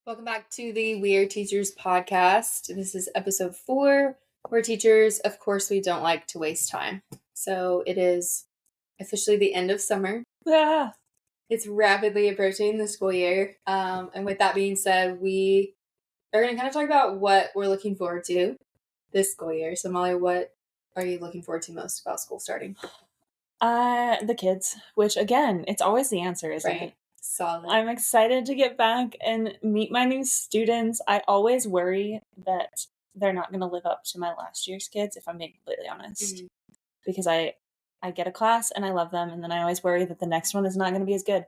Welcome back to the We Are Teachers podcast. This is episode 4. We're teachers. Of course, we don't like to waste time. So it is officially the end of summer. Yeah. It's rapidly approaching the school year. And with that being said, we are going to kind of talk about what we're looking forward to this school year. So Molly, what are you looking forward to most about school starting? The kids, which again, it's always the answer, isn't it? Solid. I'm excited to get back and meet my new students. I always worry that they're not going to live up to my last year's kids, if I'm being completely honest. Because I get a class and I love them, and then I always worry that the next one is not going to be as good.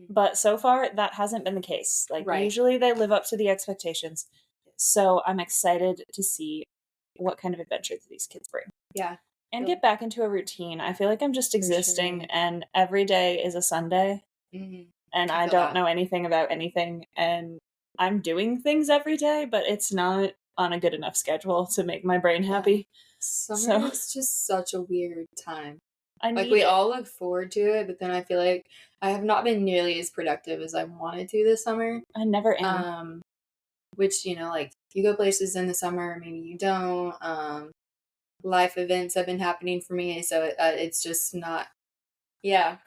But so far, that hasn't been the case. Usually they live up to the expectations. So I'm excited to see what kind of adventures these kids bring. Yeah. And get back into a routine. I feel like I'm just existing, and every day is a Sunday, and I don't know anything about anything, and I'm doing things every day, but it's not on a good enough schedule to make my brain happy. Summer is just such a weird time. We all look forward to it, but then I feel like I have not been nearly as productive as I wanted to this summer. I never am. Which, you go places in the summer, maybe you don't. Life events have been happening for me, so it's just not. Yeah.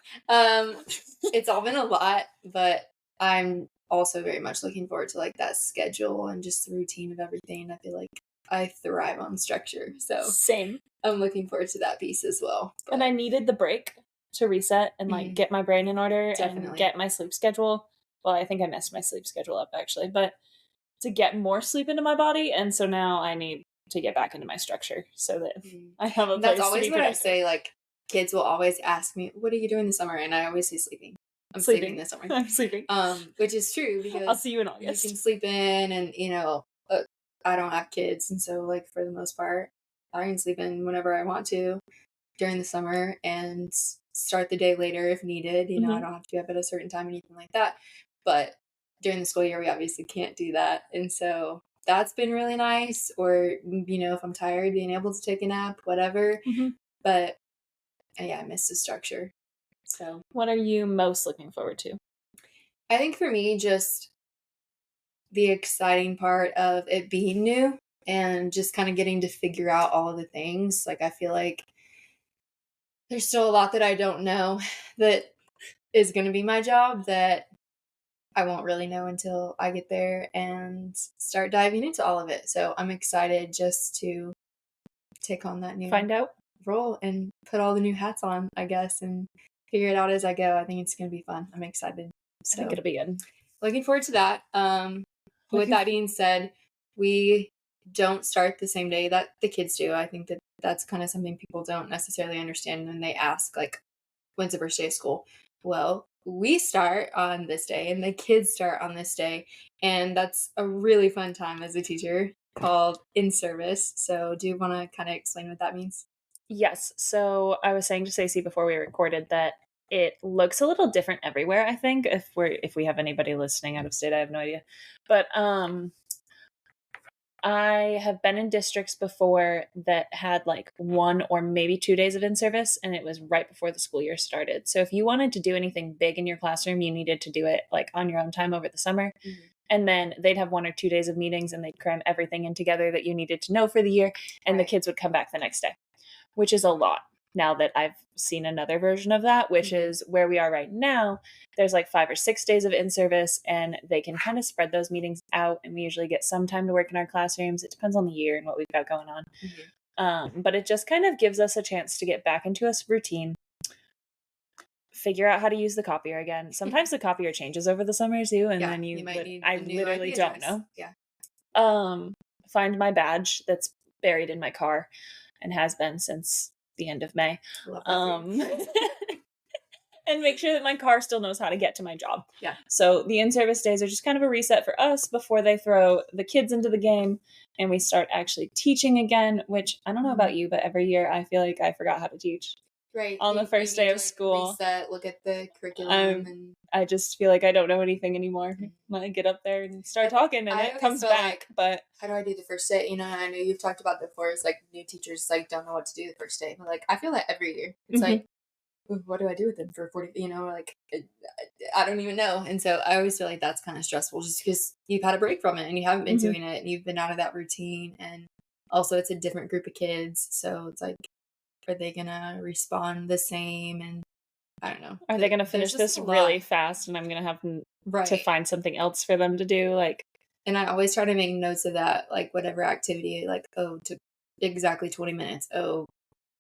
It's all been a lot, but I'm also very much looking forward to that schedule and just the routine of everything. I feel like I thrive on structure, so same. I'm looking forward to that piece as well. But... And I needed the break to reset and get my brain in order and get my sleep schedule. Well, I think I messed my sleep schedule up actually, but to get more sleep into my body, and so now I need to get back into my structure so that I have a place. That's always what I say. Kids will always ask me, "What are you doing this summer?" And I always say, "Sleeping." I'm sleeping this summer. I'm sleeping. Which is true because I'll see you in August. You can sleep in, and I don't have kids, and so for the most part, I can sleep in whenever I want to during the summer and start the day later if needed. I don't have to be up at a certain time, anything like that. But during the school year, we obviously can't do that, and so that's been really nice. Or if I'm tired, being able to take a nap, whatever. But yeah, I miss the structure. So, what are you most looking forward to? I think for me, just the exciting part of it being new and just kind of getting to figure out all of the things. I feel like there's still a lot that I don't know that is going to be my job that I won't really know until I get there and start diving into all of it. So I'm excited just to take on that new role and put all the new hats on, I guess, and figure it out as I go. I think it's going to be fun. I'm excited. So I think it'll be good. Looking forward to that. With that being said, we don't start the same day that the kids do. I think that that's kind of something people don't necessarily understand when they ask, when's the first day of school? Well, we start on this day and the kids start on this day. And that's a really fun time as a teacher called in-service. So do you want to kind of explain what that means? Yes. So I was saying to Stacey before we recorded that it looks a little different everywhere, I think. If we have anybody listening out of state, I have no idea. But I have been in districts before that had 1 or maybe 2 days of in-service, and it was right before the school year started. So if you wanted to do anything big in your classroom, you needed to do it on your own time over the summer. And then they'd have 1 or 2 days of meetings, and they'd cram everything in together that you needed to know for the year, and the kids would come back the next day, which is a lot. Now that I've seen another version of that, which is where we are right now, there's 5 or 6 days of in-service, and they can kind of spread those meetings out, and we usually get some time to work in our classrooms. It depends on the year and what we've got going on. But it just kind of gives us a chance to get back into a routine, figure out how to use the copier again. Sometimes the copier changes over the summer too, and then you might need I literally don't know. Find my badge that's buried in my car and has been since the end of May. And make sure that my car still knows how to get to my job. Yeah. So the in-service days are just kind of a reset for us before they throw the kids into the game and we start actually teaching again, which I don't know about you, but every year I feel like I forgot how to teach. Right. On the first day of school. Reset, look at the curriculum. And I just feel like I don't know anything anymore. When I get up there and start talking and it comes back. But how do I do the first day? I know you've talked about before. It's new teachers don't know what to do the first day. But I feel that every year. It's what do I do with them for 40, like, I don't even know. And so I always feel like that's kind of stressful just because you've had a break from it and you haven't been Mhm. doing it and you've been out of that routine. And also, it's a different group of kids. So it's like, are they going to respond the same? And I don't know. Are they gonna There's finish just this a lot. really fast and I'm gonna have to Right. find something else for them to do? Like, And I always try to make notes of that, like whatever activity, like, oh, took exactly 20 minutes. Oh,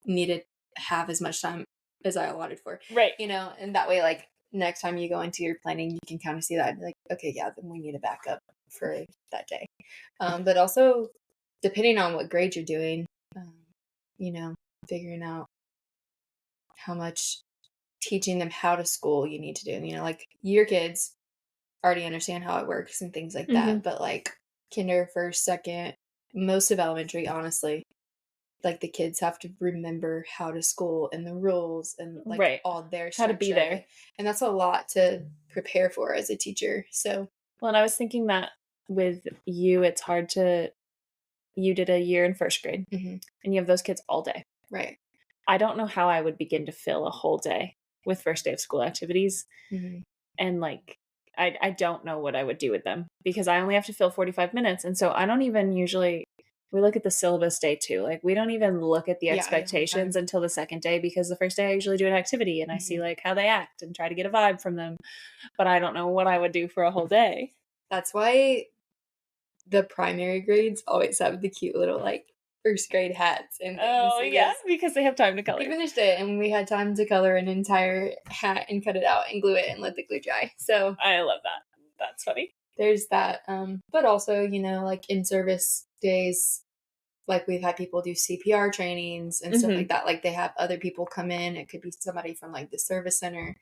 needed half as much time as I allotted for, right. and that way, like, next time you go into your planning, you can kind of see that and be like, okay, yeah, then we need a backup for that day. But also, depending on what grade you're doing, um, you know, figuring out how much teaching them how to school you need to do. Like your kids already understand how it works and things like Mhm. that. But like kinder, first, second, most of elementary, honestly, like the kids have to remember how to school and the rules and like Right. all their How to be structure of it. there. And that's a lot to prepare for as a teacher. So, Well, and I was thinking that with you, it's hard to you did a year in first grade mhm, and you have those kids all day. right. I don't know how I would begin to fill a whole day with first day of school activities. Hmm. And like, I don't know what I would do with them because I only have to fill 45 minutes. And so I don't even usually, we look at the syllabus day too. Like, we don't even look at the Yeah, I don't have expectations time. until the second day because the first day I usually do an activity and I see Hmm. like how they act and try to get a vibe from them. But I don't know what I would do for a whole day. That's why the primary grades always have the cute little like first grade hats and things Oh, yeah, because because they have time to we color. finished it and we had time to color an entire hat and cut it out and glue it and let the glue dry. So I love that. That's funny. there's that. But also, like in service days, like we've had people do CPR trainings and stuff Hmm. like that. Like they have other people come in. It could be somebody from like the service center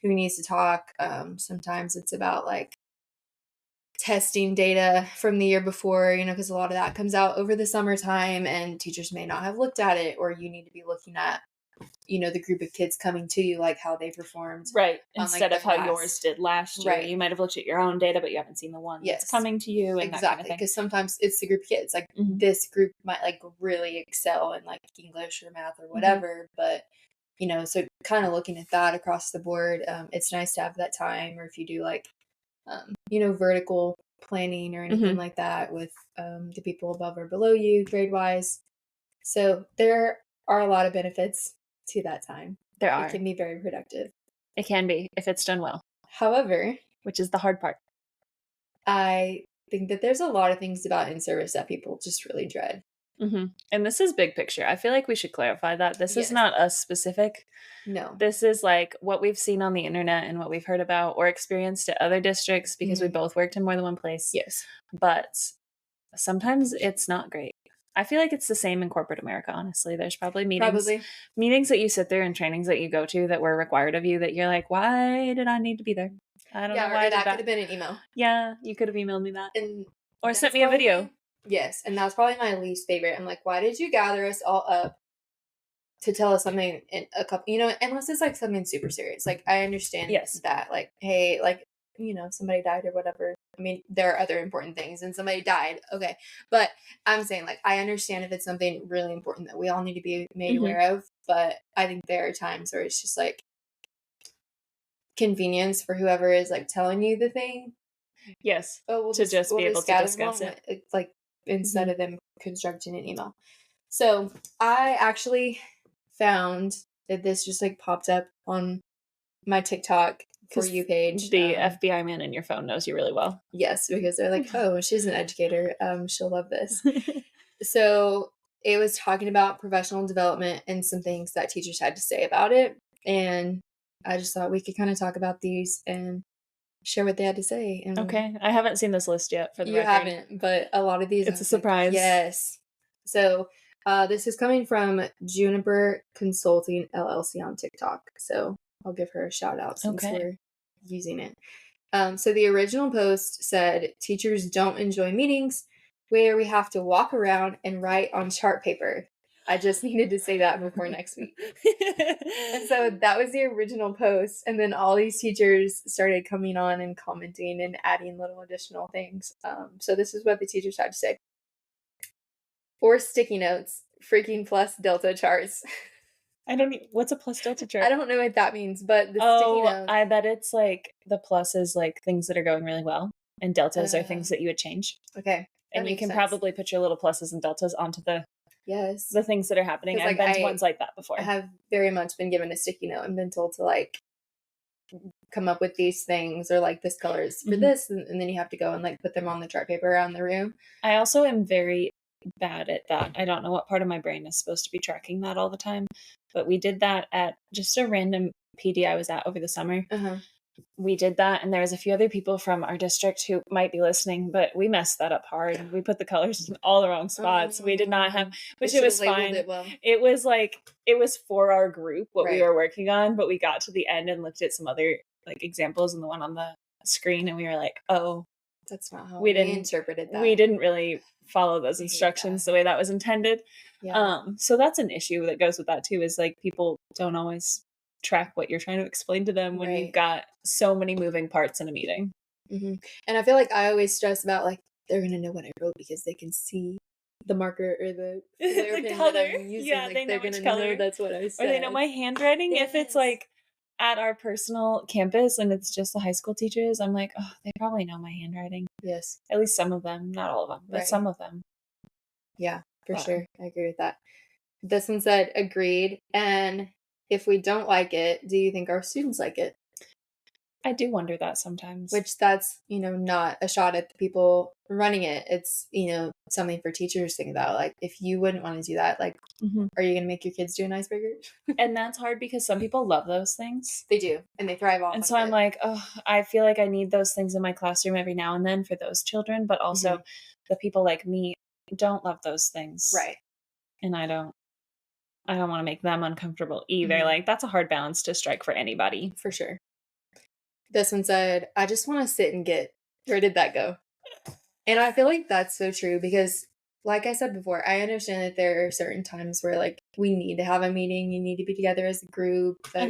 who needs to talk. Sometimes it's about like testing data from the year before, because a lot of that comes out over the summertime and teachers may not have looked at it, or you need to be looking at, the group of kids coming to you, like how they performed Right. on like Instead the of how yours past. did last year. Right. You might have looked at your own data, but you haven't seen the one that's Yes. coming to you and that kind of Exactly. thing. Because sometimes it's the group of kids. Like Hmm. this group might like really excel in like English or math or Hmm. whatever, but so kind of looking at that across the board, it's nice to have that time. Or if you do like, vertical planning or anything Hmm. like that with the people above or below you grade wise. So there are a lot of benefits to that time. There It are. can be very productive. It can be if it's done well, However, which is the hard part. I think that there's a lot of things about in service that people just really dread. Hmm. And this is big picture. I feel like we should clarify that this is Yes. not us specific. No. This is like what we've seen on the internet and what we've heard about or experienced at other districts because we Mhm. both worked in more than one place. Yes. But sometimes it's not great. I feel like it's the same in corporate America, honestly. There's probably Probably. meetings that you sit there and trainings that you go to that were required of you that you're like, why did I need to be there? I don't know Yeah, why I or did that could that. have been an email. Yeah, you could have emailed me that. And Or sent that's me a video. probably, yes, and that's probably my least favorite. I'm like, why did you gather us all up to tell us something in a couple, unless it's like something super serious. Like I understand Yes. that, like, hey, like, somebody died or whatever. I mean, there are other important things and somebody died. Okay. But I'm saying like I understand if it's something really important that we all need to be made Hmm. aware of, but I think there are times where it's just like convenience for whoever is like telling you the thing. Yes. Oh, To just we'll be able just to gather them discuss along it. it's like instead Hmm. of them constructing an email. So I actually found that this just like popped up on my TikTok for you page. The FBI man in your phone knows you really well. Yes, because they're like, oh, she's an educator. She'll love this. So it was talking about professional development and some things that teachers had to say about it. And I just thought we could kind of talk about these and share what they had to say. And Okay. I haven't seen this list yet for the you record. haven't, but a lot of these I It's a was like, surprise. yes. So this is coming from Juniper Consulting LLC on TikTok. So I'll give her a shout out since Okay. we're using it. So the original post said, teachers don't enjoy meetings where we have to walk around and write on chart paper. I just needed to say that before next week. And so that was the original post. And then all these teachers started coming on and commenting and adding little additional things. So this is what the teachers had to say. Or sticky notes, freaking plus delta charts. I don't what's a plus delta chart? I don't know what that means, but the sticky Oh, notes. I bet it's like the plus is like things that are going really well, and deltas are Uh, things that you would change. okay, that And you makes can sense. probably put your little pluses and deltas onto Yes, the things that are happening. because I've like been to ones like that I before. have very much been given a sticky note and been told to like come up with these things or like this colors for Mhm. this, and then you have to go and like put them on the chart paper around the room. I also am very bad at that. I don't know what part of my brain is supposed to be tracking that all the time, but we did that at just a random PD I was at over the summer. Uh-huh. We did that, and there was a few other people from our district who might be listening, but we messed that up hard. We put the colors in all the wrong spots. We did not have, which it was fine. It well. It was like, it was for our group what we Right. were working on, but we got to the end and looked at some other like examples and the one on the screen, and we were like, oh, That's not how we we didn't interpreted that. we didn't really follow those I hate instructions that. the way that was intended. Yeah. So that's an issue that goes with that too, is like people don't always track what you're trying to explain to them when Right. you've got so many moving parts in a meeting. And I feel like I always stress about like they're gonna know what I wrote because they can see the marker or the flare The pen color. that I'm using. Yeah, like they know they're which gonna know color. that's what I Or said. they know my handwriting. If it's Yes. like at our personal campus and it's just the high school teachers, I'm like, oh, they probably know my handwriting. Yes. At least some of them, not all of them, but Right. some of them. Yeah, for Wow. sure. I agree with that. This one said agreed. And if we don't like it, do you think our students like it? I do wonder that sometimes. Which that's, not a shot at the people running it. It's, something for teachers to think about. Like, if you wouldn't want to do that, like, are you going to make your kids do an icebreaker? And that's hard because some people love those things. They do. And they thrive off And of so I'm it. like, oh, I feel like I need those things in my classroom every now and then for those children. But also the people like me don't love those things. Right. And I don't want to make them uncomfortable either. Like, that's a hard balance to strike for anybody. For sure. This one said, I just want to sit and get. Where did that go? And I feel like that's so true because, like I said before, I understand that there are certain times where, like, we need to have a meeting, you need to be together as a group, that,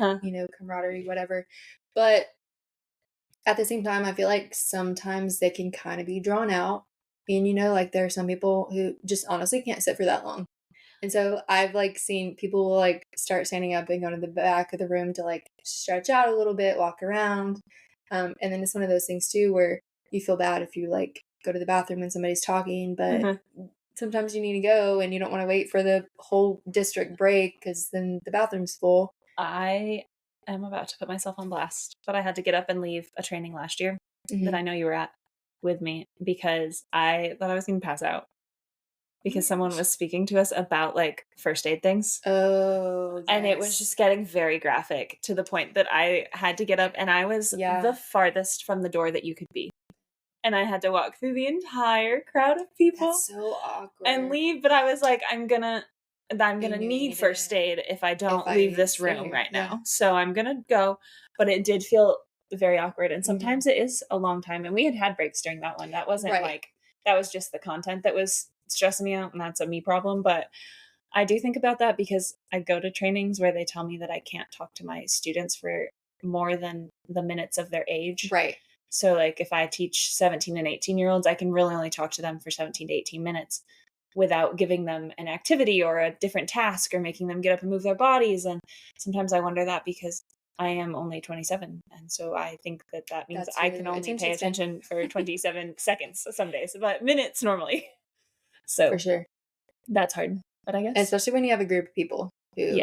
camaraderie, whatever. But at the same time, I feel like sometimes they can kind of be drawn out. And, like, there are some people who just honestly can't sit for that long. And so I've like seen people will like start standing up and go to the back of the room to like stretch out a little bit, walk around. And then it's one of those things too where you feel bad if you like go to the bathroom when somebody's talking, but sometimes you need to go and you don't want to wait for the whole district break because then the bathroom's full. I am about to put myself on blast, but I had to get up and leave a training last year that I know you were at with me because I thought I was going to pass out. Because someone was speaking to us about like first aid things. Oh, yes. And it was just getting very graphic to the point that I had to get up and I was the farthest from the door that you could be. And I had to walk through the entire crowd of people. That's so awkward. And leave. But I was like, I'm gonna need first aid if I don't leave this room right now. So I'm gonna go. But it did feel very awkward. And sometimes it is a long time. And we had breaks during that one. That wasn't like, that was just the content that was stressing me out, and that's a me problem. But I do think about that because I go to trainings where they tell me that I can't talk to my students for more than the minutes of their age. Right. So like if I teach 17 and 18-year-olds, I can really only talk to them for 17 to 18 minutes without giving them an activity or a different task or making them get up and move their bodies. And sometimes I wonder that because I am only 27. And so I think that means I can only pay attention for 27 seconds some days, but minutes normally. So for sure. That's hard. But I guess. Especially when you have a group of people who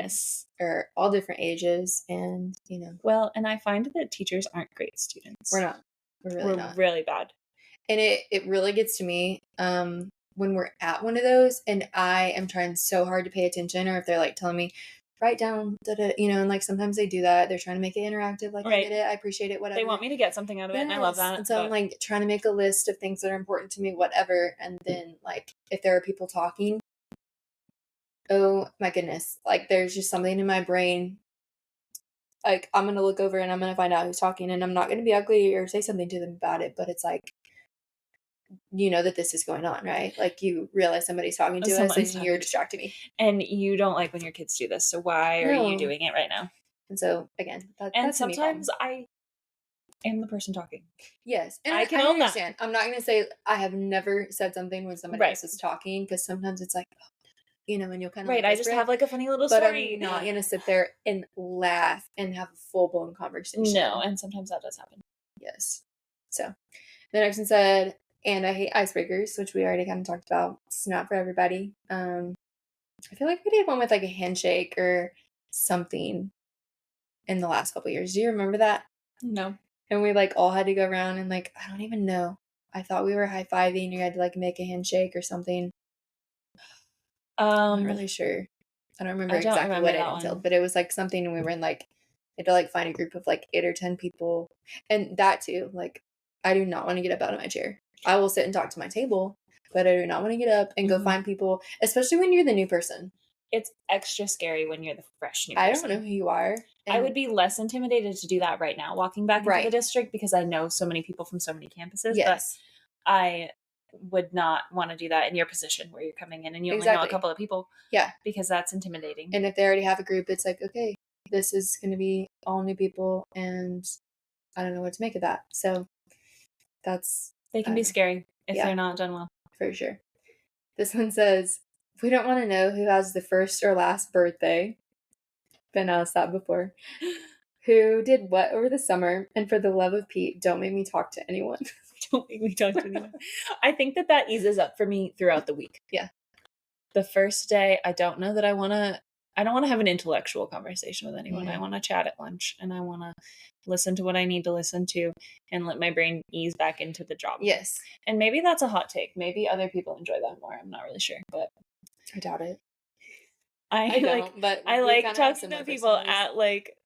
are all different ages and, Well, and I find that teachers aren't great students. We're not. We're not. Really bad. And it really gets to me when we're at one of those and I am trying so hard to pay attention, or if they're like telling me, write down, and like sometimes they do that. They're trying to make it interactive. Like, I get it. I appreciate it. Whatever. They want me to get something out of it. And I love that. And so I'm like trying to make a list of things that are important to me, whatever. And then like, if there are people talking, oh my goodness. Like there's just something in my brain. Like I'm going to look over and I'm going to find out who's talking, and I'm not going to be ugly or say something to them about it. But it's like, that this is going on, right? Like you realize somebody's talking to us and you're distracting me. And you don't like when your kids do this. So why are you doing it right now? And so again, that's sometimes I am the person talking. Yes. And I can understand. I'm not going to say I have never said something when somebody else is talking, because sometimes it's like, and you'll kind of Right. I just have like a funny little but story. I'm not gonna sit there and laugh and have a full blown conversation. No, and sometimes that does happen. Yes. So the next one said, and I hate icebreakers, which we already kind of talked about. It's not for everybody. I feel like we did one with like a handshake or something in the last couple of years. Do you remember that? No. And we like all had to go around and like, I don't even know. I thought we were high-fiving. You had to like make a handshake or something. I'm not really sure. I don't remember exactly what it entailed, but it was like something, and we were in like, you had to like find a group of like 8 or 10 people. And that too, like, I do not want to get up out of my chair. I will sit and talk to my table, but I do not want to get up and go find people, especially when you're the new person. It's extra scary when you're the fresh new person. I don't know who you are. I would be less intimidated to do that right now, walking back into the district, because I know so many people from so many campuses. Yes. But I would not want to do that in your position where you're coming in and you only know a couple of people. Yeah. Because that's intimidating. And if they already have a group, it's like, okay, this is going to be all new people, and I don't know what to make of that. So that's... They can be scary if they're not done well. For sure. This one says, we don't want to know who has the first or last birthday. Been asked that before. Who did what over the summer? And for the love of Pete, don't make me talk to anyone. Don't make me talk to anyone. I think that eases up for me throughout the week. Yeah. The first day, I don't know that I don't want to have an intellectual conversation with anyone. I want to chat at lunch, and I want to listen to what I need to listen to and let my brain ease back into the job. Yes. And maybe that's a hot take. Maybe other people enjoy that more. I'm not really sure, but I doubt it. I like talking to people at like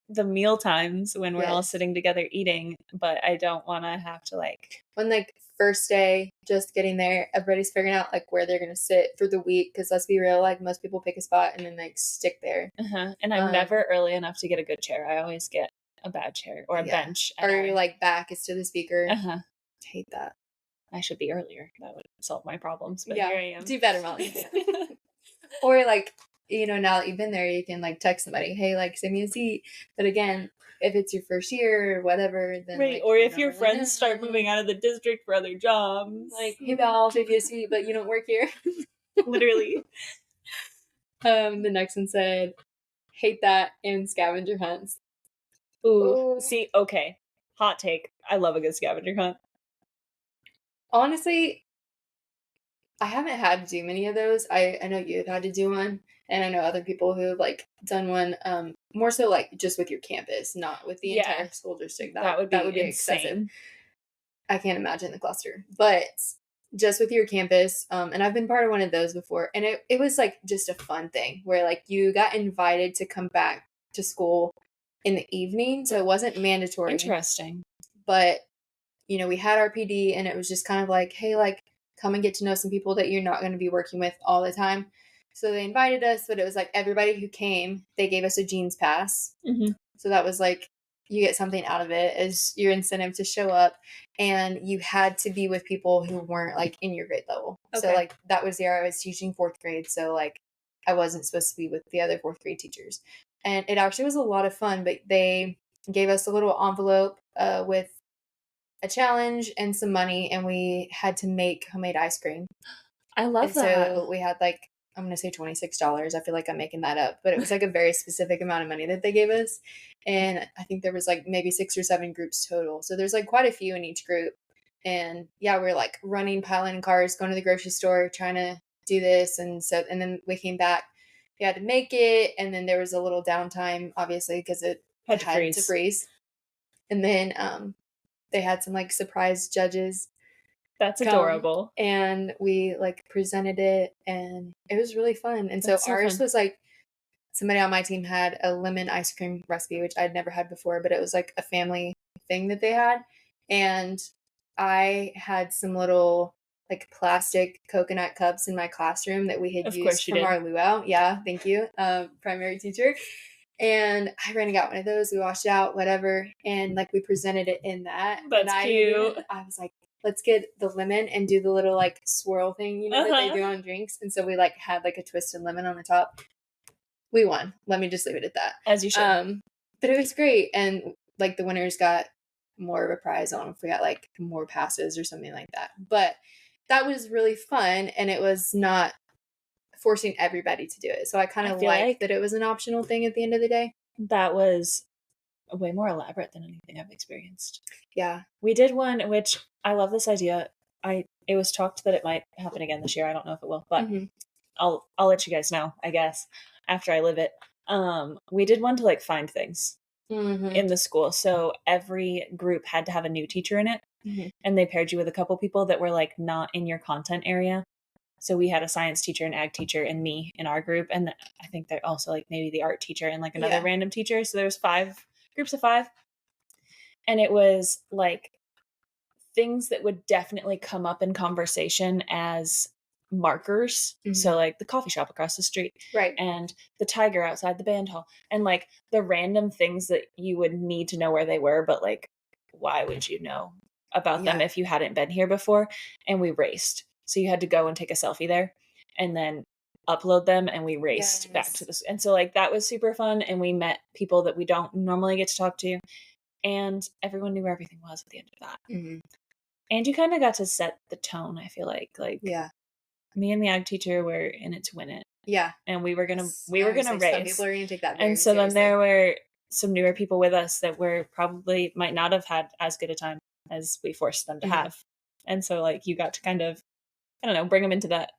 the meal times when we're all sitting together eating, but I don't want to have to like... When like first day, just getting there, everybody's figuring out like where they're going to sit for the week. Cause let's be real, like most people pick a spot and then like stick there. And I'm never early enough to get a good chair. I always get a bad chair or a bench. Or your like back is to the speaker. I hate that. I should be earlier. That would solve my problems. But here I am. Do better, Molly. Or like, now that you've been there, you can like text somebody, hey, like send me a seat. But again, if it's your first year or whatever, then right. Like, or if your friends start moving out of the district for other jobs, like, hey Val, I'll take you a seat, but you don't work here. Literally. The next one said, hate that and scavenger hunts. Ooh. See, okay. Hot take. I love a good scavenger hunt. Honestly, I haven't had to do many of those. I know you've had to do one, and I know other people who have like done one, more so like just with your campus, not with the entire school district. That would be excessive. I can't imagine the cluster, but just with your campus, and I've been part of one of those before, and it was like just a fun thing where like you got invited to come back to school in the evening, so it wasn't mandatory. Interesting. But we had our PD, and it was just kind of like, hey, like come and get to know some people that you're not going to be working with all the time. So they invited us, but it was like everybody who came, they gave us a jeans pass. So that was like, you get something out of it as your incentive to show up, and you had to be with people who weren't like in your grade level. So like that was the year I was teaching 4th grade. So like I wasn't supposed to be with the other 4th grade teachers, and it actually was a lot of fun, but they gave us a little envelope with a challenge and some money, and we had to make homemade ice cream. I love that. So we had like, I'm going to say $26. I feel like I'm making that up, but it was like a very specific amount of money that they gave us. And I think there was like maybe 6 or 7 groups total. So there's like quite a few in each group. And yeah, we're like running, piling in cars, going to the grocery store, trying to do this. And then we came back, we had to make it. And then there was a little downtime, obviously, because it had to freeze. And then, they had some like surprise judges. That's adorable. And we like presented it, and it was really fun. And so ours was like, somebody on my team had a lemon ice cream recipe, which I'd never had before, but it was like a family thing that they had. And I had some little like plastic coconut cups in my classroom that we had used from our luau. Yeah, thank you, primary teacher. And I ran and got one of those. We washed it out, whatever. And like we presented it in that. That's cute. I was like, let's get the lemon and do the little like swirl thing, that they do on drinks. And so we like had like a twisted lemon on the top. We won. Let me just leave it at that. As you should. But it was great. And like the winners got more of a prize. I don't know if we got like more passes or something like that. But that was really fun. And it was not forcing everybody to do it. So I kind I of feel like that it was an optional thing at the end of the day. that was way more elaborate than anything I've experienced. Yeah. We did one, which I love this idea. It was talked that it might happen again this year. I don't know if it will, but I'll let you guys know, I guess, after I live it. We did one to like find things in the school. So every group had to have a new teacher in it. And they paired you with a couple people that were like not in your content area. So we had a science teacher, an ag teacher, and me in our group. And I think they're also like maybe the art teacher and like another random teacher. So there's 5 groups of 5. And it was like things that would definitely come up in conversation as markers. So like the coffee shop across the street. Right. And the tiger outside the band hall. And like the random things that you would need to know where they were, but like, why would you know about them if you hadn't been here before? And we raced. So you had to go and take a selfie there and then upload them, and we raced back to this. And so like that was super fun, and we met people that we don't normally get to talk to, and everyone knew where everything was at the end of that. And you kind of got to set the tone, I feel like me and the ag teacher were in it to win it. Yeah. And we were gonna race. Some people are gonna take that very and so seriously. Then there were some newer people with us that were probably might not have had as good a time as we forced them to have. And so like you got to kind of, I don't know, bring them into that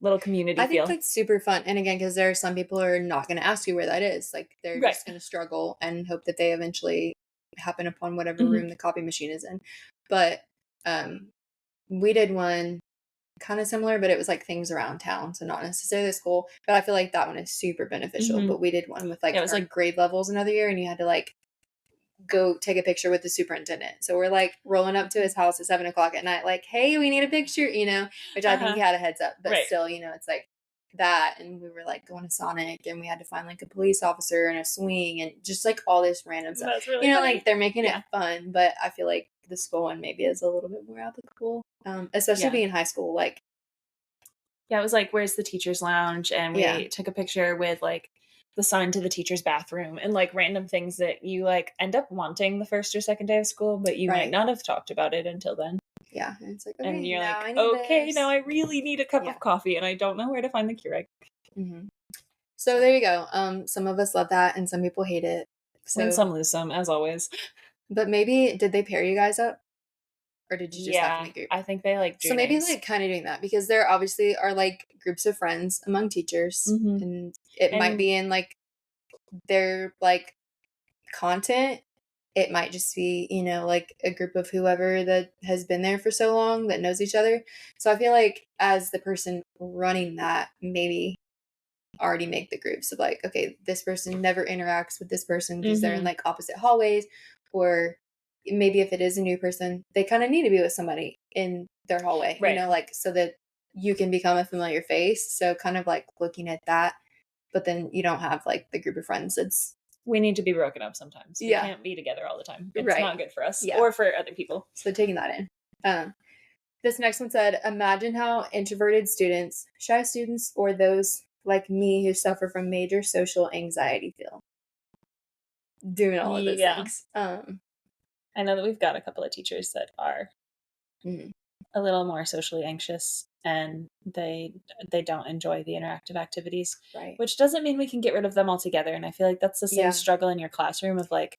little community feel. I think that's super fun. And again, because there are some people who are not going to ask you where that is. Like they're just going to struggle and hope that they eventually happen upon whatever room the copy machine is in. But we did one kind of similar, but it was like things around town. So not necessarily the school, but I feel like that one is super beneficial. But we did one with like, it was like grade levels another year, and you had to like go take a picture with the superintendent. So we're like rolling up to his house at 7:00 at night, like, hey, we need a picture, which I think he had a heads up, but still, it's like that. And we were like going to Sonic, and we had to find like a police officer and a swing and just like all this random stuff. That's really funny. Like they're making it fun, but I feel like the school one maybe is a little bit more applicable, especially being high school. Like, it was like, where's the teacher's lounge? And we took a picture with like the sign to the teacher's bathroom and like random things that you like end up wanting the first or second day of school, but you might not have talked about it until then. Yeah. And it's like, okay, and you're like, okay, now I really need a cup of coffee and I don't know where to find the Keurig. So there you go. Some of us love that and some people hate it. So and some lose some, as always. But maybe, did they pair you guys up? Or did you just have to make a group? I think they like so maybe like kind of doing that, because there obviously are like groups of friends among teachers, and it might be in like their like content. It might just be, like a group of whoever that has been there for so long that knows each other. So I feel like as the person running that, maybe already make the groups of like, okay, this person never interacts with this person because they're in like opposite hallways, or maybe if it is a new person, they kind of need to be with somebody in their hallway, like so that you can become a familiar face. So kind of like looking at that, but then you don't have like the group of friends we need to be broken up sometimes. We can't be together all the time. It's not good for us or for other people. So taking that in. This next one said, imagine how introverted students, shy students, or those like me who suffer from major social anxiety feel doing all of those things. I know that we've got a couple of teachers that are a little more socially anxious, and they don't enjoy the interactive activities, which doesn't mean we can get rid of them altogether. And I feel like that's the same struggle in your classroom of like,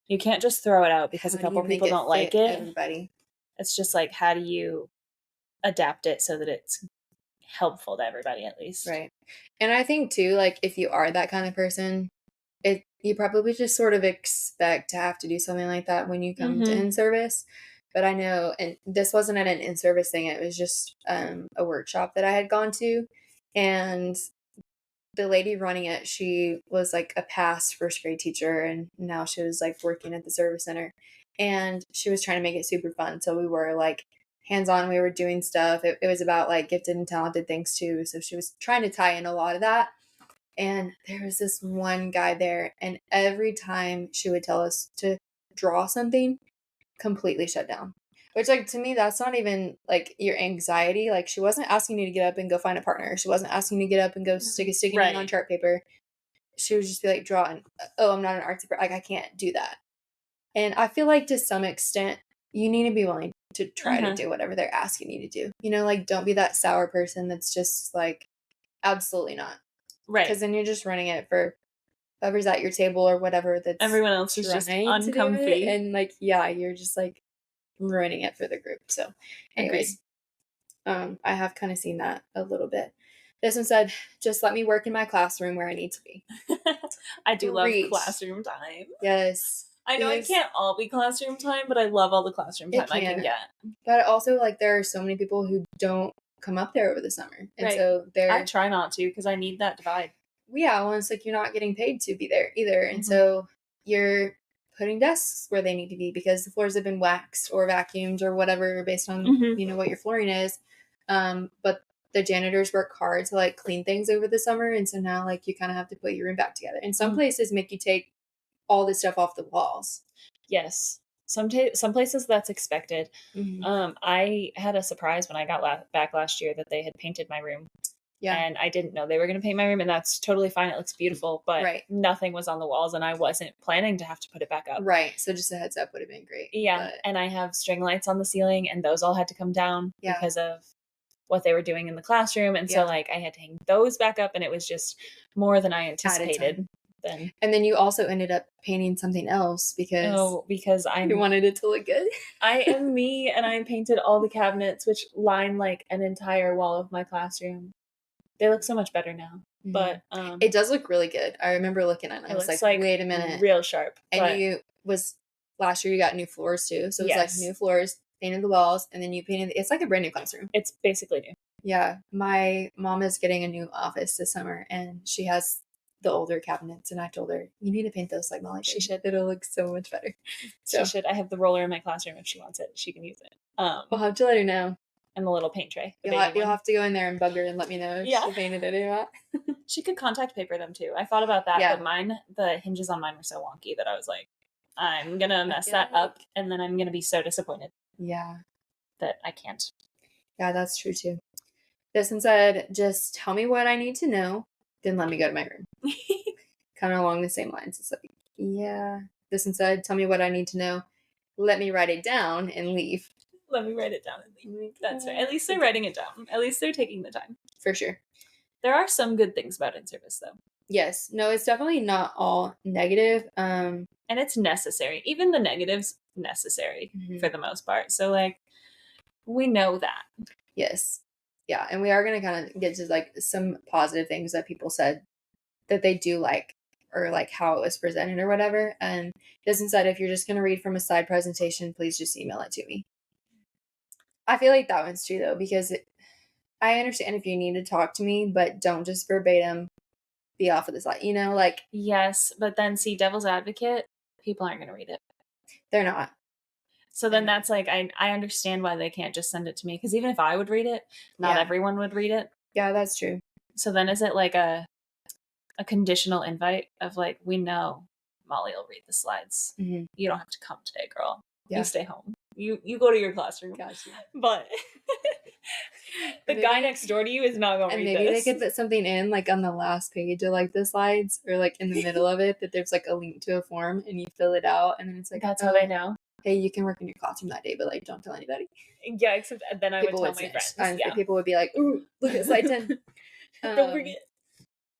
you can't just throw it out because a couple people don't like it. Everybody. It's just like, how do you adapt it so that it's helpful to everybody at least? Right. And I think too, like if you are that kind of person, you probably just sort of expect to have to do something like that when you come to in-service. But I know, and this wasn't at an in-service thing, it was just a workshop that I had gone to. And the lady running it, she was like a past first grade teacher, and now she was like working at the service center. And she was trying to make it super fun. So we were like hands-on, we were doing stuff. It was about like gifted and talented things too. So she was trying to tie in a lot of that. And there was this one guy there, and every time she would tell us to draw something, completely shut down. Which, like, to me, that's not even, like, your anxiety. Like, she wasn't asking you to get up and go find a partner. She wasn't asking you to get up and go stick a sticky note on chart paper. She would just be like, draw, and, oh, I'm not an artsy person. Like, I can't do that. And I feel like to some extent, you need to be willing to try to do whatever they're asking you to do. Like, don't be that sour person that's just, like, Absolutely not. Right. Because then you're just running it for whoever's at your table or whatever that's Everyone else is just trying to do it, uncomfy. and like, yeah, you're just like ruining it for the group. So anyways, I have kind of seen that a little bit. This one said, just let me work in my classroom where I need to be. I do love Preach. classroom time. Yes. I know it can't all be classroom time, but I love all the classroom time I can get. But also, like, there are so many people who don't come up there over the summer. And so I try not to because I need that divide. Yeah, well, it's like you're not getting paid to be there either. And so you're putting desks where they need to be because the floors have been waxed or vacuumed or whatever based on, you know, what your flooring is. But the janitors work hard to like clean things over the summer. And so now like you kind of have to put your room back together. And some places make you take all this stuff off the walls. Yes. Some places that's expected. I had a surprise when I got back last year that they had painted my room. Yeah. And I didn't know they were going to paint my room, and that's totally fine. It looks beautiful, but nothing was on the walls, and I wasn't planning to have to put it back up. Right. So just a heads up would have been great. Yeah. And I have string lights on the ceiling, and those all had to come down because of what they were doing in the classroom. And so like I had to hang those back up, and it was just more than I anticipated. And then you also ended up painting something else because you wanted it to look good. I am me, and I painted all the cabinets which line like an entire wall of my classroom. They look so much better now. But it does look really good. I remember looking at it. I was like, wait a minute. Real sharp. And last year you got new floors too. So it was like new floors, painted the walls, and then you painted it's like a brand new classroom. It's basically new. Yeah. My mom is getting a new office this summer, and she has the older cabinets, and I told her, you need to paint those like Molly did. She should. It'll look so much better. She should. I have the roller in my classroom. If she wants it, she can use it. We'll have to let her know. And the little paint tray. You'll have to go in there and bug her and let me know if she painted it or not. She could contact paper them too. I thought about that, but the hinges on mine were so wonky that I was like, I'm going to mess that up, and then I'm going to be so disappointed. Yeah. That I can't. Yeah, that's true too. This one said, just tell me what I need to know, then let me go to my room. Kind of along the same lines. It's like, yeah. This one said, tell me what I need to know, let me write it down and leave. Let me write it down and leave. That's right. At least they're writing it down. At least they're taking the time. For sure. There are some good things about in-service, though. Yes. No, it's definitely not all negative. And it's necessary. Even the negatives, necessary for the most part. So, like, we know that. Yes. Yeah. And we are going to kind of get to, like, some positive things that people said that they do like, or like how it was presented or whatever. And Justin said, if you're just going to read from a slide presentation, please just email it to me. I feel like that one's true, though, because I understand if you need to talk to me, but don't just verbatim be off of the slide, you know, like. Yes, but then see, devil's advocate, people aren't going to read it. They're not. So then that's like, I understand why they can't just send it to me, because even if I would read it, not everyone would read it. Yeah, that's true. So then is it like a conditional invite of like, we know Molly will read the slides. You don't have to come today, girl. You stay home. You go to your classroom. Gotcha. But the guy next door to you is not going to read this. And maybe they could put something in like on the last page of like the slides, or like in the middle of it, that there's like a link to a form and you fill it out, and then it's like, that's how they know. Hey, you can work in your classroom that day, but like don't tell anybody. Yeah, except then I would tell my friends. And people would be like, ooh, look at slide 10. Don't forget.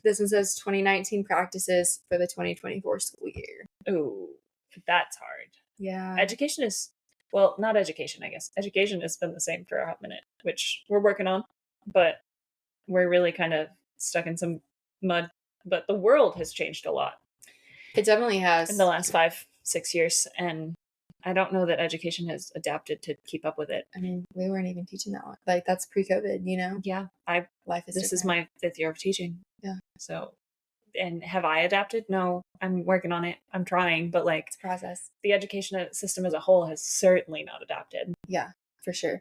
This one says 2019 practices for the 2024 school year. Ooh, that's hard. Yeah. Education is, well, not education, I guess. Education has been the same for a hot minute, which we're working on, but we're really kind of stuck in some mud. But the world has changed a lot. It definitely has. In the last 5-6 years. And I don't know that education has adapted to keep up with it. I mean, we weren't even teaching that one. Like, that's pre-COVID, you know? Yeah. This is my 5th year of teaching. Yeah. So, and have I adapted? No, I'm working on it. I'm trying, but like, it's a process. The education system as a whole has certainly not adapted. Yeah, for sure.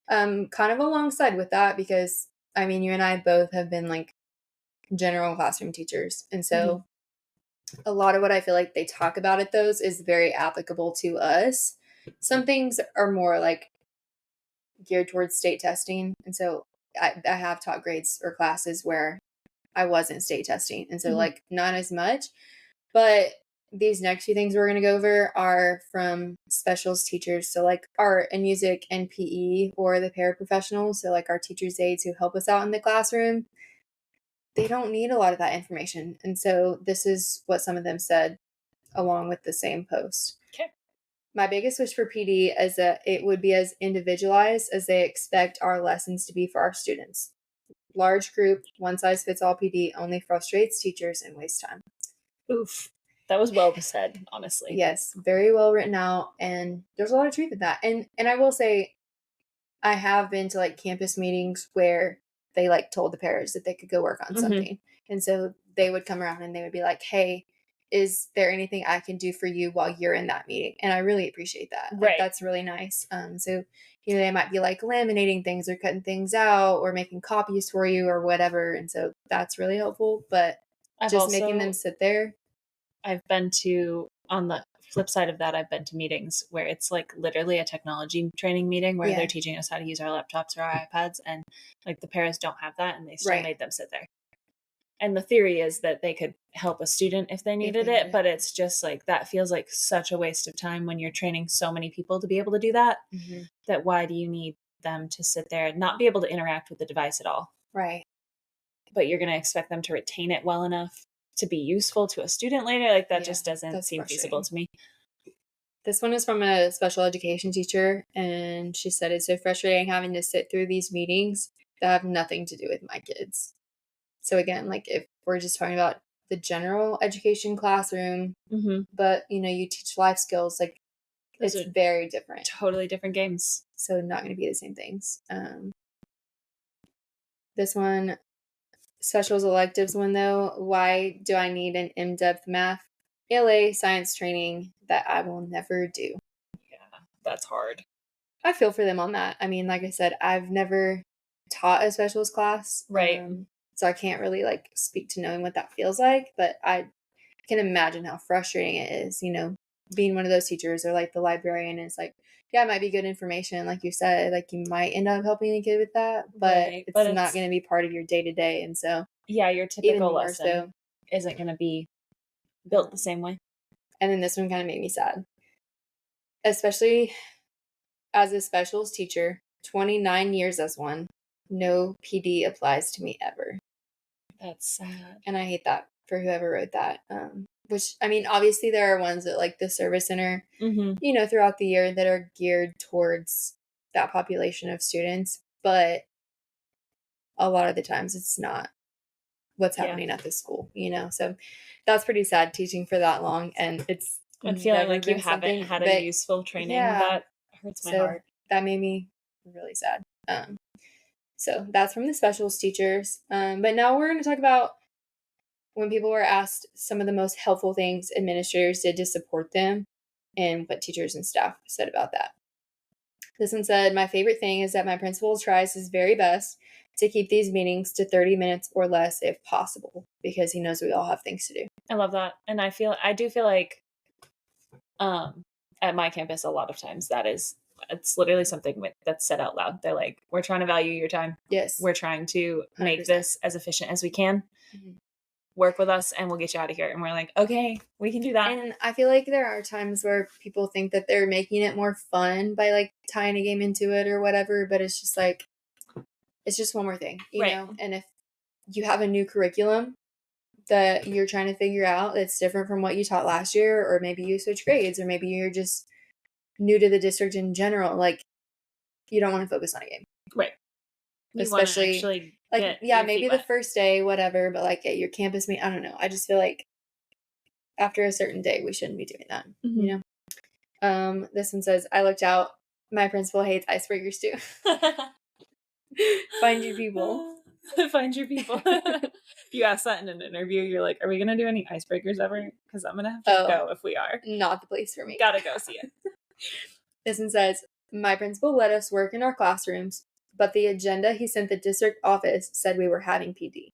Kind of alongside with that, because I mean, you and I both have been like general classroom teachers. And so a lot of what I feel like they talk about at those is very applicable to us. Some things are more like geared towards state testing. And so I have taught grades or classes where I wasn't state testing. And so like not as much, but these next few things we're going to go over are from specials teachers. So like art and music and PE, or the paraprofessionals. So like our teachers' aides who help us out in the classroom. they don't need a lot of that information. And so this is what some of them said along with the same post. Okay. My biggest wish for PD is that it would be as individualized as they expect our lessons to be for our students. Large group, one size fits all PD only frustrates teachers and wastes time. Oof. That was well said, honestly. Yes, very well written out, and there's a lot of truth in that. And I will say, I have been to like campus meetings where they like told the parents that they could go work on something. And so they would come around and they would be like, "Hey, is there anything I can do for you while you're in that meeting?" And I really appreciate that. Like, Right. that's really nice. So, they might be like laminating things or cutting things out or making copies for you or whatever. And so that's really helpful. But just making them sit there. I've been to, on the flip side of that, I've been to meetings where it's like literally a technology training meeting where they're teaching us how to use our laptops or our iPads, and like the parents don't have that and they still made them sit there. And the theory is that they could help a student if they needed it, but it's just like, that feels like such a waste of time when you're training so many people to be able to do that, that why do you need them to sit there and not be able to interact with the device at all? Right. But you're going to expect them to retain it well enough to be useful to a student later? Like, that just doesn't seem feasible to me. This one is from a special education teacher, and she said it's so frustrating having to sit through these meetings that have nothing to do with my kids. So again, like if we're just talking about the general education classroom, but you teach life skills, like it's very different. Totally different games. So not going to be the same things. This one, specials electives one though. Why do I need an in-depth math, ELA, science training that I will never do? Yeah, that's hard. I feel for them on that. I mean, like I said, I've never taught a specials class. Right. So I can't really like speak to knowing what that feels like, but I can imagine how frustrating it is, being one of those teachers or like the librarian is like, yeah, it might be good information. Like you said, like you might end up helping a kid with that, but it's not going to be part of your day to day. And so, yeah, your typical lesson isn't going to be built the same way. And then this one kind of made me sad, especially as a specials teacher, 29 years as one, no PD applies to me ever. That's sad. And I hate that for whoever wrote that. Which, I mean, obviously there are ones at like the service center, throughout the year that are geared towards that population of students. But a lot of the times it's not what's happening at the school, So that's pretty sad teaching for that long. And it's and feeling like you haven't had a useful training, that hurts my heart. That made me really sad. So that's from the specials teachers. But now we're going to talk about when people were asked some of the most helpful things administrators did to support them and what teachers and staff said about that. This one said, my favorite thing is that my principal tries his very best to keep these meetings to 30 minutes or less if possible, because he knows we all have things to do. I love that. And I do feel like at my campus, a lot of times it's literally something that's said out loud. They're like, we're trying to value your time. Yes. We're trying to make 100%. This as efficient as we can. Work with us and we'll get you out of here. And we're like, okay, we can do that. And I feel like there are times where people think that they're making it more fun by like tying a game into it or whatever, but it's just like, it's just one more thing, you know? And if you have a new curriculum that you're trying to figure out that's different from what you taught last year, or maybe you switch grades, or maybe you're just new to the district in general, like you don't want to focus on a game. Right. You especially like, yeah, maybe the first day, whatever, but like at your campus meet, I don't know. I just feel like after a certain day, we shouldn't be doing that, you know? This one says, I looked out. My principal hates icebreakers too. Find your people. Find your people. If you ask that in an interview, you're like, are we going to do any icebreakers ever? Because I'm going to have to go if we are. Not the place for me. Gotta go see it. This one says, my principal let us work in our classrooms, but the agenda he sent the district office said we were having PD.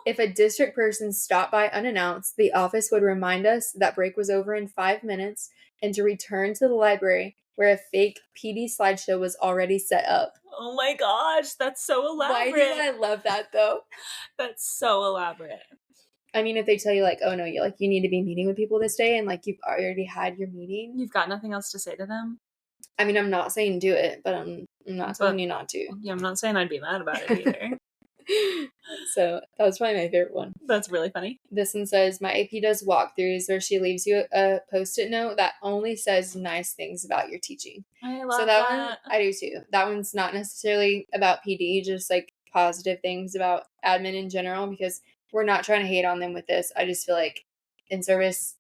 If a district person stopped by unannounced, the office would remind us that break was over in 5 minutes and to return to the library where a fake PD slideshow was already set up. Oh my gosh, that's so elaborate. Why did I love that though? That's so elaborate. I mean, if they tell you like, oh no, you need to be meeting with people this day and like you've already had your meeting. You've got nothing else to say to them? I mean, I'm not saying do it, but I'm not telling you not to. Yeah, I'm not saying I'd be mad about it either. So that was probably my favorite one. That's really funny. This one says, my AP does walkthroughs where she leaves you a post-it note that only says nice things about your teaching. I love So that one, I do too. That one's not necessarily about PD, just like positive things about admin in general, because we're not trying to hate on them with this. I just feel like in-service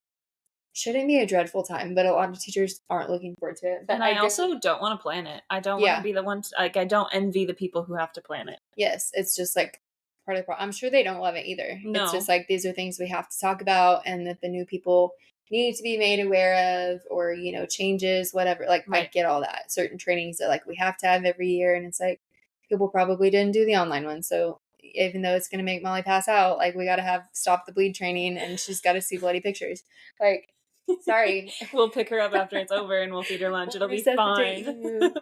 shouldn't be a dreadful time, but a lot of teachers aren't looking forward to it. But And I also don't want to plan it. I don't want to be the one, like, I don't envy the people who have to plan it. Yes, it's just like part of the problem. I'm sure they don't love it either. No. It's just like these are things we have to talk about and that the new people need to be made aware of, or, you know, changes, whatever. Like, I get all that. Certain trainings that like we have to have every year, and it's like people probably didn't do the online one. So even though it's going to make Molly pass out, like we got to have stop the bleed training, and she's got to see bloody pictures. Like, sorry. We'll pick her up after it's over and we'll feed her lunch. It'll be fine.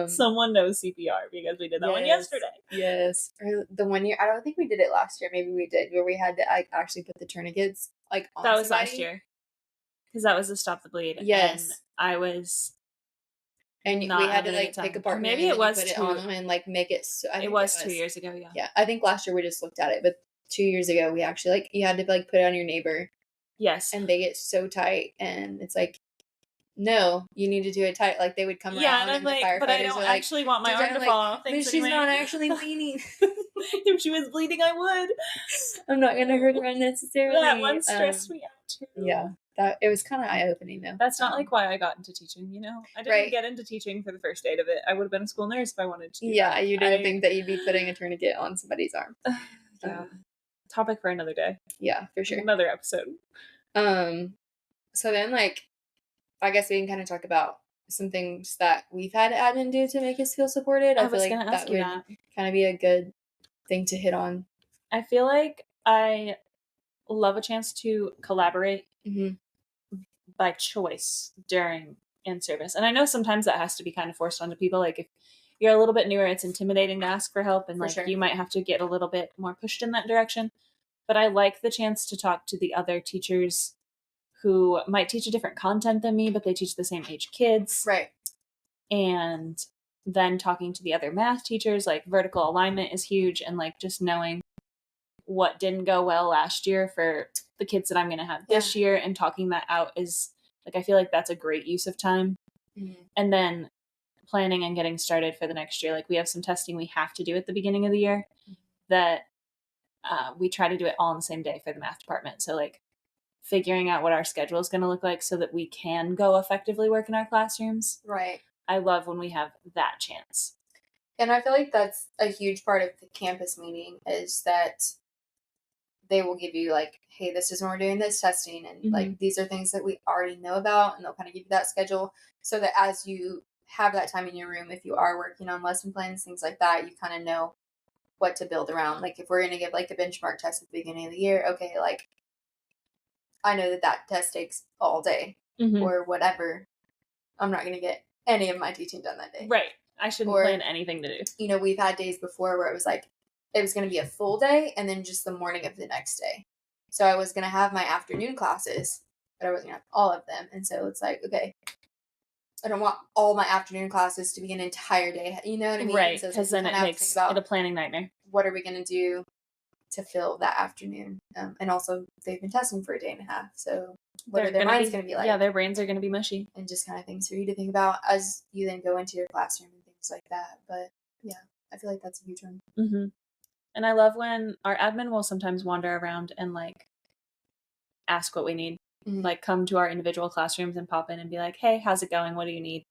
Someone knows CPR because we did that one yesterday. Yes. Or the one year, I don't think we did it last year. Maybe we did, where we had to like actually put the tourniquets like on That was somebody. last year. Because that was the stop the bleed. Yes. And I was... And we had to like pick apart. Maybe it was put it on them and like make it. So it was 2 years ago. Yeah. Yeah. I think last year we just looked at it, but 2 years ago we actually like you had to like put it on your neighbor. Yes. And they get so tight, and it's like, no, you need to do it tight. Like they would come around, and I'm and like, the firefighters but I don't actually want my arm to fall off. But she's not actually bleeding. If she was bleeding, I would. I'm not gonna hurt her unnecessarily. That one stressed me out too. Yeah. It was kind of eye-opening though. That's not like why I got into teaching, you know? I didn't get into teaching for the first aid of it. I would have been a school nurse if I wanted to. You didn't think that you'd be putting a tourniquet on somebody's arm. Yeah. Topic for another day. Yeah, for sure. Another episode. So then like, I guess we can kind of talk about some things that we've had admin do to make us feel supported. I feel like that would kind of be a good thing to hit on. I feel like I love a chance to collaborate by choice during in-service. And I know sometimes that has to be kind of forced onto people. Like if you're a little bit newer, it's intimidating to ask for help, and you might have to get a little bit more pushed in that direction. But I like the chance to talk to the other teachers who might teach a different content than me, but they teach the same age kids. Right. And then talking to the other math teachers, like vertical alignment is huge, and like just knowing what didn't go well last year for the kids that I'm going to have this year, and talking that out is like, I feel like that's a great use of time. And then planning and getting started for the next year. Like we have some testing we have to do at the beginning of the year that we try to do it all on the same day for the math department. So like figuring out what our schedule is going to look like so that we can go effectively work in our classrooms. Right. I love when we have that chance. And I feel like that's a huge part of the campus meeting, is that they will give you like, hey, this is when we're doing this testing, and like these are things that we already know about, and they'll kind of give you that schedule so that as you have that time in your room, if you are working on lesson plans, things like that, you kind of know what to build around. Like if we're going to give like a benchmark test at the beginning of the year, okay, like I know that test takes all day or whatever. I'm not going to get any of my teaching done that day. Right. I shouldn't plan anything to do. You know, we've had days before where it was like, it was going to be a full day and then just the morning of the next day. So I was going to have my afternoon classes, but I wasn't going to have all of them. And so it's like, okay, I don't want all my afternoon classes to be an entire day. You know what I mean? Right. Because then it makes it a planning nightmare. What are we going to do to fill that afternoon? And also, they've been testing for a day and a half. So what are their minds going to be like? Yeah, their brains are going to be mushy. And just kind of things for you to think about as you then go into your classroom and things like that. But yeah, I feel like that's a huge one. And I love when our admin will sometimes wander around and like ask what we need. Like come to our individual classrooms and pop in and be like, hey, how's it going? What do you need?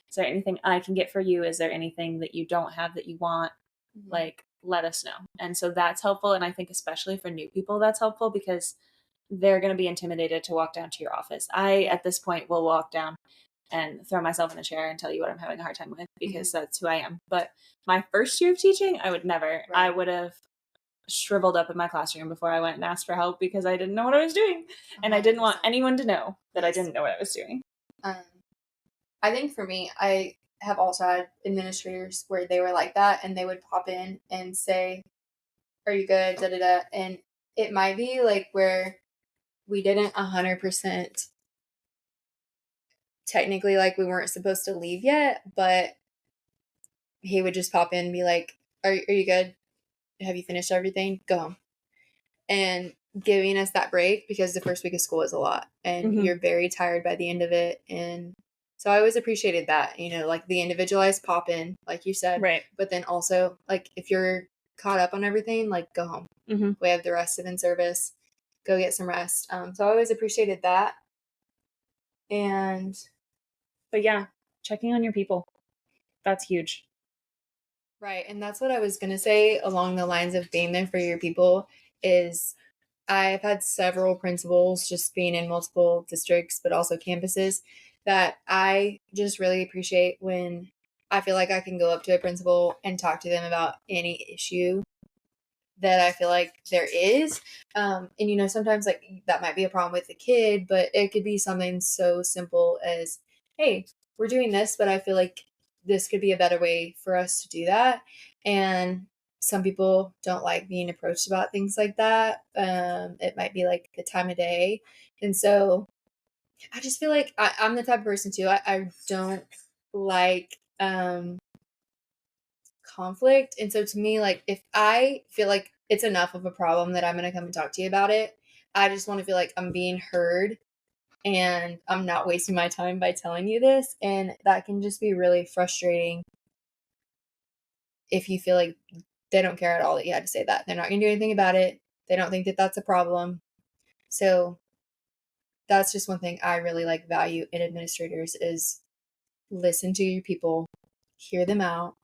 Is there anything I can get for you? Is there anything that you don't have that you want? Like, let us know. And so that's helpful. And I think especially for new people, that's helpful because they're going to be intimidated to walk down to your office. I, at this point, will walk down and throw myself in a chair and tell you what I'm having a hard time with because that's who I am. But my first year of teaching, I would never. Right. I would have shriveled up in my classroom before I went and asked for help because I didn't know what I was doing. And I didn't want anyone to know that I didn't know what I was doing. I think for me, I have also had administrators where they were like that and they would pop in and say, are you good? Da, da, da. And it might be like where we didn't 100% technically, like we weren't supposed to leave yet, but he would just pop in and be like, are you good? have you finished everything? Go home. And giving us that break, because the first week of school is a lot and Mhm. you're very tired by the end of it. And so I always appreciated that, like the individualized pop in, like you said, Right. but then also like if you're caught up on everything, like go home. Mhm. We have the rest of in service. Go get some rest. So I always appreciated that. And But yeah, checking on your people. That's huge. right, and that's what I was gonna say along the lines of being there for your people is I've had several principals just being in multiple districts, but also campuses that I just really appreciate when I feel like I can go up to a principal and talk to them about any issue that I feel like there is. And sometimes like that might be a problem with the kid, but it could be something so simple as, hey, we're doing this, but I feel like this could be a better way for us to do that. And some people don't like being approached about things like that. It might be like the time of day. And so I just feel like I'm the type of person too. I don't like conflict. And so to me, like if I feel like it's enough of a problem that I'm going to come and talk to you about it, I just want to feel like I'm being heard and I'm not wasting my time by telling you this. And that can just be really frustrating if you feel like they don't care at all that you had to say that. They're not going to do anything about it. They don't think that that's a problem. So that's just one thing I really like value in administrators is listen to your people, hear them out.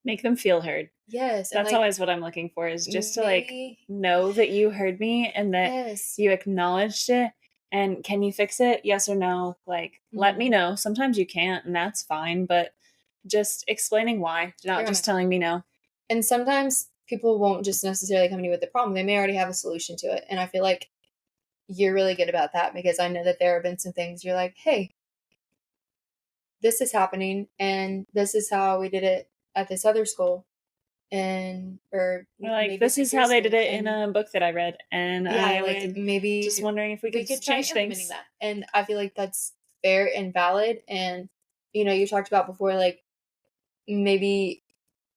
Make them feel heard. Yes, and That's like always what I'm looking for, is just to like maybe know that you heard me and that yes. you acknowledged it. And can you fix it? Yes or no? Like, let me Mhm. know. Sometimes you can't, and that's fine, but just explaining why, not just telling me no. And sometimes people won't just necessarily come to you with the problem. They may already have a solution to it. And I feel like you're really good about that because I know that there have been some things you're like, hey, this is happening and this is how we did it at this other school. And or Or like, maybe this it's like is your how they did school. it in And a book that I read. And yeah, I like would just maybe wondering if we we could could try change implementing things. that. And I feel like that's fair and valid. And you talked about before, like maybe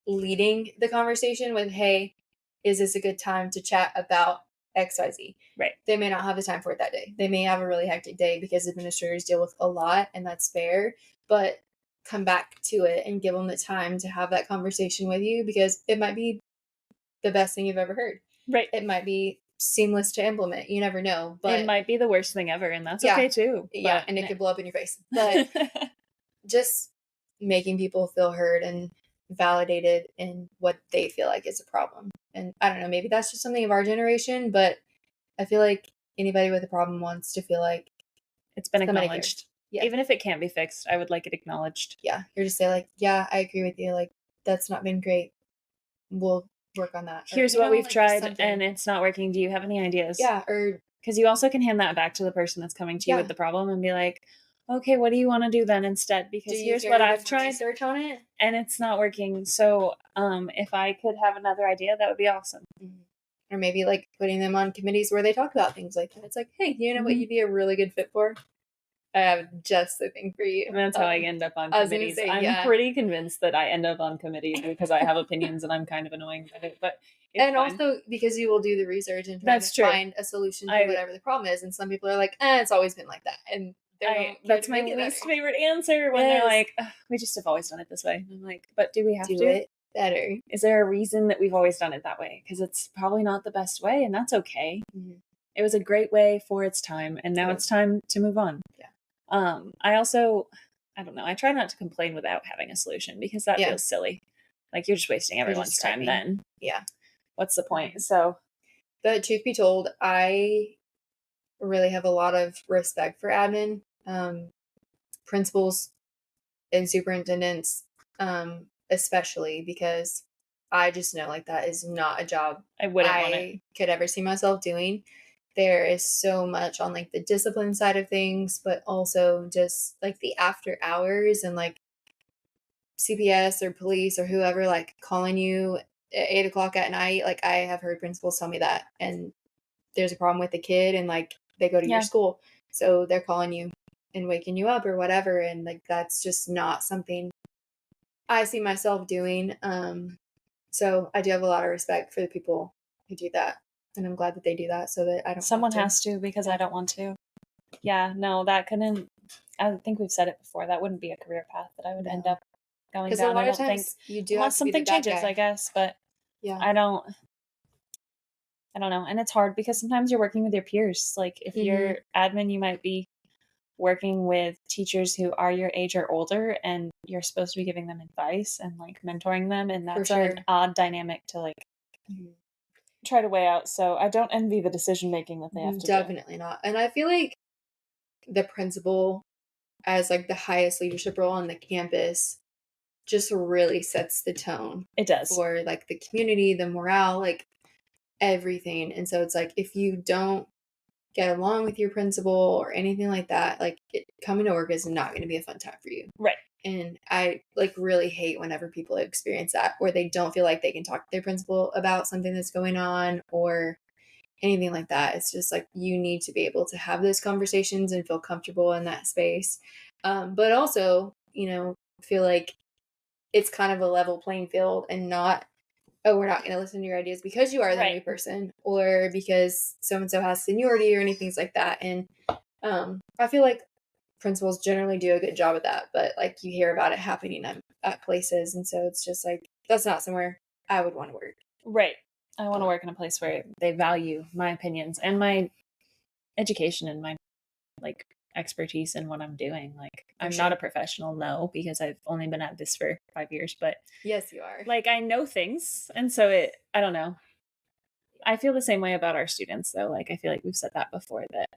leading the conversation with, hey, is this a good time to chat about XYZ? Right. They may not have the time for it that day. They may have a really hectic day because administrators deal with a lot, and that's fair. But come back to it and give them the time to have that conversation with you because it might be the best thing you've ever heard. Right. It might be seamless to implement. You never know. But it might be the worst thing ever, and that's yeah, okay too. yeah, But and it could blow up in your face. But just making people feel heard and validated in what they feel like is a problem. And I don't know, maybe that's just something of our generation, but I feel like anybody with a problem wants to feel like it's been somebody acknowledged. cares. Yeah. Even if it can't be fixed, I would like it acknowledged. Yeah. You're just say like, yeah, I agree with you. Like, that's not been great. We'll work on that. Or, Here's what we've like just tried something. and it's not working. Do you have any ideas? Yeah. Or because you also can hand that back to the person that's coming to you Yeah. with the problem and be like, okay, what do you want to do then instead? do Because you here's care what to I've do more tried research on it? and it's not working. So if I could have another idea, that would be awesome. Mhm. Or maybe like putting them on committees where they talk about things like that. It's like, hey, you know what Mhm. you'd be a really good fit for? I have just the thing for you. And that's how I end up on I was gonna committees. say, I'm yeah. pretty convinced that I end up on committees because I have opinions and I'm kind of annoying with it. But it's And fine. also because you will do the research and try That's to true. find a solution to I- whatever the problem is. And some people are like, it's always been like that. And they don't care that's to my make it least better. favorite answer when they're Yes. like, "Ugh, we just have always done it this way." And I'm like, but do we have Do to? it better. Is there a reason that we've always done it that way? Because it's probably not the best way, and that's okay. Mhm. It was a great way for its time, and now it's time to move on. Yeah. I also, I don't know, I try not to complain without having a solution because that Yeah. feels silly. Like you're just wasting everyone's just time typing. then. Yeah. What's the point? So, But truth be told, I really have a lot of respect for admin, principals, and superintendents, especially because I just know like that is not a job I wouldn't want it. I could ever see myself doing. There is so much on like the discipline side of things, but also just like the after hours and like CPS or police or whoever like calling you at 8 o'clock at night. Like I have heard principals tell me that, and there's a problem with the kid, and like they go to Yeah. your school, so they're calling you and waking you up or whatever, and like that's just not something I see myself doing. So I do have a lot of respect for the people who do that. And I'm glad that they do that so that I don't Someone have to. has to, because I don't want to. Yeah, no, that couldn't. I think we've said it before. That wouldn't be a career path that I would end No. up going Because a down. I lot of don't think, times you do have unless to be the something bad changes, guy. I guess. But Yeah. I don't know. And it's hard because sometimes you're working with your peers. Like if you're admin, you might be working with teachers who are your age or older, and you're supposed to be giving them advice and like mentoring them. And that's sure. an odd dynamic to like try to weigh out. So I don't envy the decision making that they have to do. Definitely not. And I feel like the principal, as like the highest leadership role on the campus, just really sets the tone. It does. For like the community, the morale, like everything. And so it's like if you don't get along with your principal or anything like that, like coming to work is not going to be a fun time for you. Right. And I like really hate whenever people experience that, where they don't feel like they can talk to their principal about something that's going on or anything like that. It's just like you need to be able to have those conversations and feel comfortable in that space. But also, feel like it's kind of a level playing field and not, oh, we're not going to listen to your ideas because you are the new person or because so-and-so has seniority or anything like that. And I feel like principals generally do a good job of that, but like you hear about it happening at places. And so it's just like, that's not somewhere I would want to work. Right. I want to work in a place where they value my opinions and my education and my like expertise in what I'm doing. Like I'm not a professional, no, because I've only been at this for 5 years, but yes, you are. Like I know things. And so I don't know. I feel the same way about our students though. Like I feel like we've said that before, that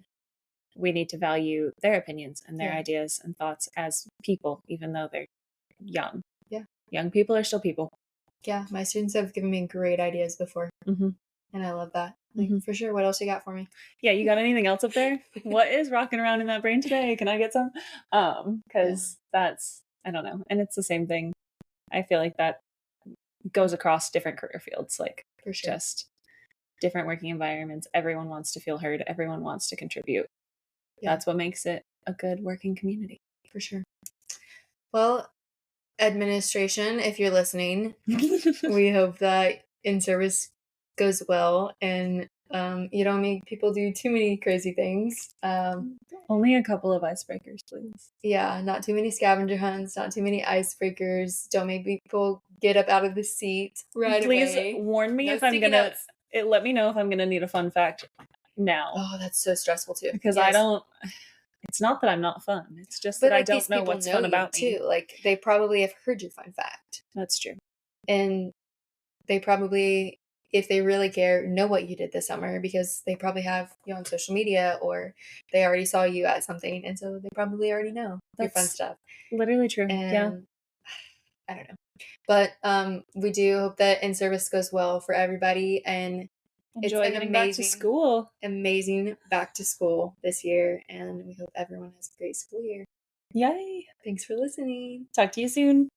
we need to value their opinions and their ideas and thoughts as people, even though they're young. Yeah. Young people are still people. Yeah. My students have given me great ideas before. Mm-hmm. And I love that. Like, for sure. What else you got for me? Yeah. You got anything else up there? What is rocking around in that brain today? Can I get some? Because that's, I don't know. And it's the same thing. I feel like that goes across different career fields, like for sure. Just different working environments. Everyone wants to feel heard. Everyone wants to contribute. Yeah. That's what makes it a good working community. For sure. Well, administration, if you're listening, we hope that in-service goes well and you don't make people do too many crazy things. Only a couple of icebreakers, please. Yeah, not too many scavenger hunts, not too many icebreakers. Don't make people get up out of the seat right away. Please warn me if I'm gonna. Let me know if I'm gonna need a fun fact now. Oh, that's so stressful too. Because I don't. It's not that I'm not fun. It's just that I don't know what's fun about me. Too. Like they probably have heard your fun fact. That's true. And they probably, if they really care, know what you did this summer because they probably have you on social media or they already saw you at something. And so they probably already know your fun stuff. Literally true. And yeah. I don't know. But we do hope that in-service goes well for everybody and enjoy getting back to school. Amazing back to school this year. And we hope everyone has a great school year. Yay. Thanks for listening. Talk to you soon.